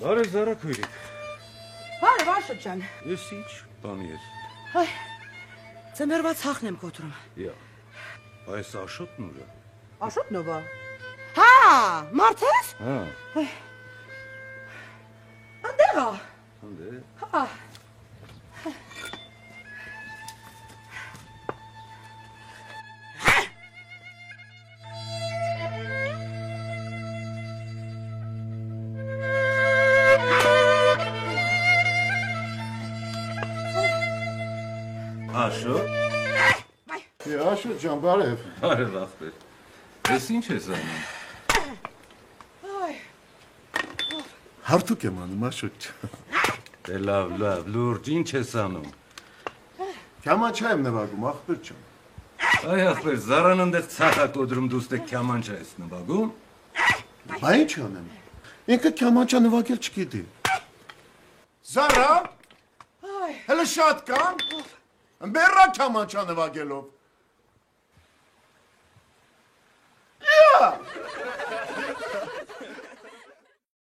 Բարև Զարա քույրիկ։ Բարև Աշոտ ջան։ Ես ինչ բանի ես։ Այ ծմերվա ցախն եմ կոտրում։ Յա։ Այս Աշոտն ուր է։ Աշոտն ով է։ Հա, մարդ ես։ Հա։ Անդեղ է։ Անդե։ Հա։ Աշոտ։ Աշոտ ջան, բարև։ Բարև ախպեր։ Ես ինչ ես անում։ Հարթուկ եմ անում, Աշոտ ջան։ Դե լավ, լուրջ, ինչ ես անում։ Քամանչա եմ նվագում, ախպեր ջան։ Այ ախպեր, Զարան ընդեղ ցախա կոդրում դու ստե քամանչա ես նվագում։ Բա ինչ անեմ։ Ինքը քամանչա նվագել չգիտի։ Զարա։ Հələ շատ կան։ Մեռա քամանչա նվագելով։